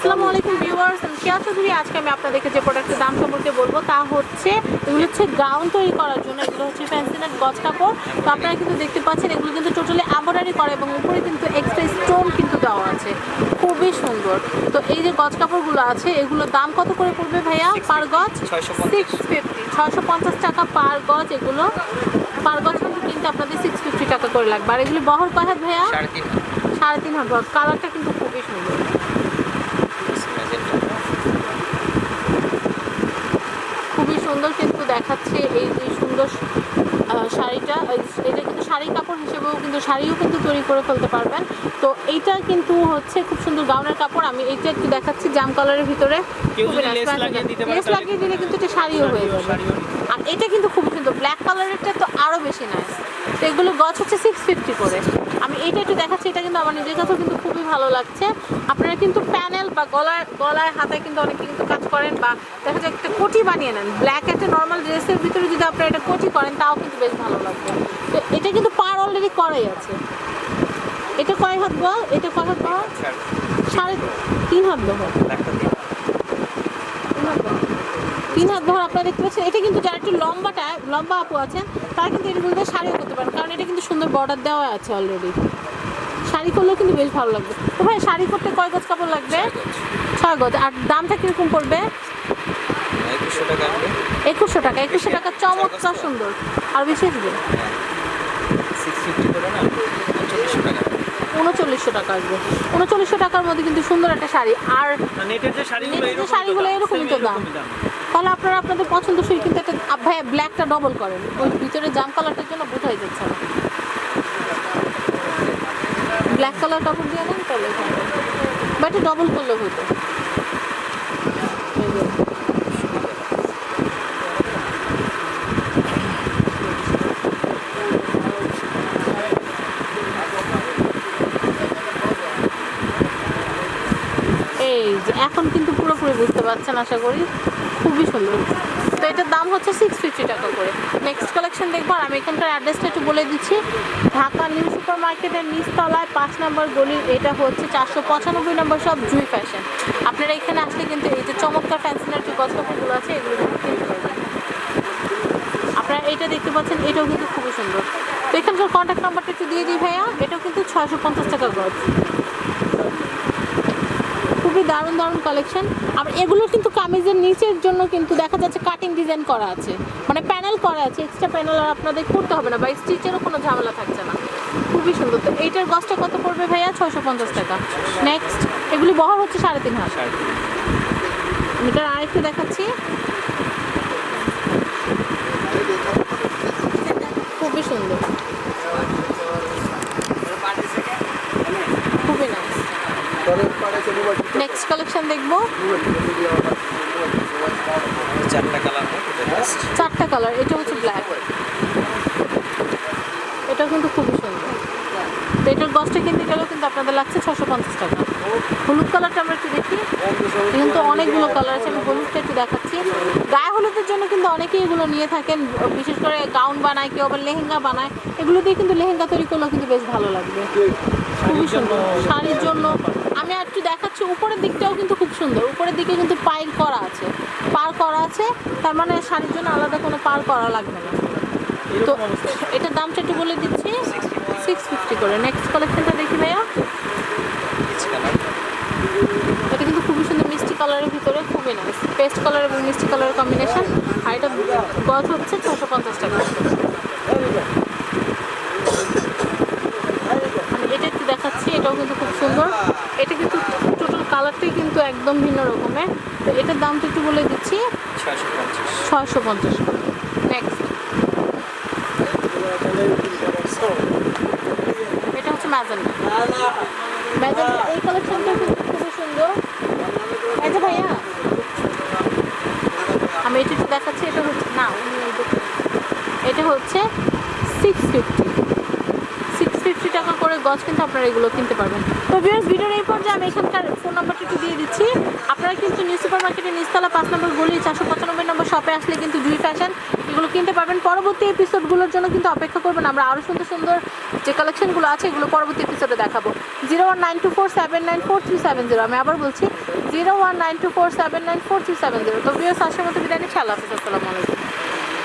আসসালামু আলাইকুম ভিউয়ার্স, আমি কেয়া চৌধুরী। আজকে আমি আপনাদেরকে যে প্রোডাক্টের দাম সম্পর্কে বলবো তা হচ্ছে এগুলো হচ্ছে গাউন তৈরি করার জন্য। এগুলো হচ্ছে ফ্যান্সি নেট গজ কাপড়। তো আপনারা কিন্তু দেখতে পাচ্ছেন এগুলো কিন্তু টোটালি এমব্রয়ডারি করা এবং উপরে কিন্তু এক্সট্রা স্টোন কিন্তু দেওয়া আছে, খুবই সুন্দর। তো এই যে গজ কাপড়গুলো আছে এগুলোর দাম কত করে পড়বে ভাইয়া পার গজ? 650 টাকা পার গজ। এগুলো পার গজ কিন্তু কিনতে আপনাদের 650 টাকা করে লাগবে। আর এগুলি বহর কয় হাত ভাইয়া? 3.5 হাত। কালারটা কিন্তু খুবই সুন্দর, খুবই সুন্দর কিন্তু দেখাচ্ছে। এই যে সুন্দর শাড়িটা, এটা কিন্তু শাড়ি কাপড় হিসেবেও কিন্তু শাড়িও কিন্তু তৈরি করে ফেলতে পারবেন। তো এইটা কিন্তু হচ্ছে খুব সুন্দর গাউনের কাপড়। আমি এইটা একটু দেখাচ্ছি জাম কালারের ভিতরে, লেস লাগিয়ে দিলে কিন্তু এটা শাড়িও হয়ে যাবে। আর এটা কিন্তু খুব সুন্দর, ব্ল্যাক কালারেরটা তো আরও বেশি নাইস। তো এগুলো গজ হচ্ছে 650 করে। আমি এইটা একটু দেখাচ্ছি, এটা কিন্তু আমার নিজের কাছেও কিন্তু খুবই ভালো লাগছে। আপনারা কিন্তু প্যানেল বা গলায় হাতায় কিন্তু অনেকে কিন্তু কাজ করেন, বা দেখা যায় একটা কোটি বানিয়ে নেন। ব্ল্যাক একটা নর্মাল ড্রেসের ভিতরে যদি আপনারা এটা কোটি করেন তাও কিন্তু বেশ ভালো লাগবে। তো এটা কিন্তু পার অলরেডি করাই আছে। এটা কয় হাত বল? এটা কয় হাত বল? 3.5 হাত বল। 3 হাত ভর আপনারা দেখতে পাচ্ছেন। এটা কিন্তু যারা একটু লম্বা আপু আছেন তারা কিন্তু এটা বলতে শাড়িও করতে পারেন, কারণ এটা কিন্তু সুন্দর বর্ডার দেওয়া আছে অলরেডি। শাড়ি করলেও কিন্তু বেশ ভালো লাগবে। তো ভাই শাড়ি করতে কয় গজ কাপড় লাগবে? 6 গজ। আর দামটা কিরকম পড়বে? 2100 টাকা। 2100 টাকা চমৎকার সুন্দর। আর বেশি আসবে 3900 টাকা আসবে। 3900 টাকার মধ্যে কিন্তু সুন্দর একটা শাড়ি। আর নেটের যে শাড়িগুলো এরকমই তো দাম। তাহলে আপনারা আপনাদের পছন্দসই কিন্তু একটা ভাই ব্ল্যাকটা ডবল করেন, ওই ভিতরে জাম কালারটার জন্য বোঝাই যাচ্ছে না। ব্ল্যাক কালার কাপড় দিয়ে নেন তাহলে বা এটা ডবল করলে হতো। এই যে এখন কিন্তু পুরোপুরি বুঝতে পারছেন আশা করি, খুবই সুন্দর। তো এটার দাম হচ্ছে 650 টাকা করে। নেক্সট কালেকশন দেখবো। আর আমি এখানকার অ্যাড্রেসটা একটু বলে দিচ্ছি। ঢাকা নিউ সুপার মার্কেটের নিচতলায় 5 নম্বর গলির, এটা হচ্ছে 495 নম্বর সব জুই ফ্যাশন। আপনারা এখানে আসলে কিন্তু এই যে চমৎকার ফ্যান্সিনার যে গজ কাপড়গুলো আছে এগুলো কিন্তু কিনতে পারবেন। আপনারা এইটা দেখতে পাচ্ছেন, এটাও কিন্তু খুবই সুন্দর। তো এখানকার কন্ট্যাক্ট নাম্বারটা একটু দিয়ে দিই ভাইয়া। এটাও কিন্তু 650 টাকা গজ। খুবই দারুণ দারুণ কালেকশন। আর এগুলো কিন্তু কামিজের নিচের জন্য কিন্তু দেখা যাচ্ছে কাটিং ডিজাইন করা আছে, মানে প্যানেল করা আছে, এক্সট্রা প্যানেল আর আপনাদের করতে হবে না, বা স্টিচেরও কোনো ঝামেলা থাকছে না। খুবই সুন্দর। তো এইটার গজটা কত পড়বে ভাইয়া? 650 টাকা। নেক্সট এগুলি বহর হচ্ছে 3.5 হাত। এটার আরেকটু দেখাচ্ছি, খুবই সুন্দর, খুবই নাইস। নেক্সট কালেকশন দেখবো। 4টা কালার। এটা হচ্ছে ব্ল্যাক, এটা কিন্তু খুবই সুন্দর। তো এটার গজটা কিনতে গেলেও কিন্তু আপনাদের লাগছে 650 টাকা। হলুদ কালারটা আমরা একটু দেখি, কিন্তু অনেকগুলো কালার আছে। আমি হলুদটা একটু দেখাচ্ছি। গায়ে হলুদের জন্য কিন্তু অনেকেই এগুলো নিয়ে থাকেন, বিশেষ করে গাউন বানায়, কেউ আবার লেহেঙ্গা বানায়। এগুলো দিয়ে কিন্তু লেহেঙ্গা তৈরি করলেও কিন্তু বেশ ভালো লাগবে, খুবই সুন্দর। শাড়ির জন্য আমি একটু দেখাচ্ছি। উপরের দিকটাও কিন্তু খুব সুন্দর, উপরের দিকে কিন্তু পার করা আছে, তার মানে শাড়ির জন্য আলাদা কোনো পার করা লাগবে না। তো এটার দামটা একটু বলে দিচ্ছি, 650 করে। নেক্সট কালেকশনটা দেখি ভাইয়া। এটা কিন্তু খুবই সুন্দর, মিষ্টি কালারের ভিতরে, খুবই নাইস। পেস্ট কালার এবং মিষ্টি কালারের কম্বিনেশন। আর এটা গজ হচ্ছে 650 টাকা। আমি এটা একটু দেখাচ্ছি, এটাও কিন্তু খুব সুন্দর। এটা কিন্তু টোটাল কালারটাই কিন্তু একদম ভিন্ন রকমের। তো এটার দামটা একটু বলে দিচ্ছি, 650 টাকা। নেক্সট এটা হচ্ছে ম্যাজেন্টা। এই কালেকশনটা কিন্তু খুবই সুন্দর। এই যে ভাইয়া আমি এটা একটু দেখাচ্ছি। এটা হচ্ছে না, এটা হচ্ছে 650 টাকা করে গজ কিন্তু আপনারা এগুলো কিনতে পারবেন। তো ভিউয়ার্স, ভিডিওর এই পর্যায়ে আমি এখানকার ফোন নাম্বারটা একটু দিয়ে দিচ্ছি। আপনারা কিন্তু নিউ সুপার মার্কেটের নিচতলা 5 নম্বর গলি 495 নম্বর শপে আসলে কিন্তু জুই ফ্যাশন এগুলো কিনতে পারবেন। পরবর্তী এপিসোডগুলোর জন্য কিন্তু অপেক্ষা করবেন, আমরা আরও সুন্দর সুন্দর যে কালেকশনগুলো আছে এগুলো পরবর্তী এপিসোডে দেখাবো। 01924794370। আমি আবার বলছি 0192479437 তো ভিউয়ার্স আজকের মতো বিদায় নিচ্ছি। আল্লাহ হাফিজ, আসসালামু আলাইকুম।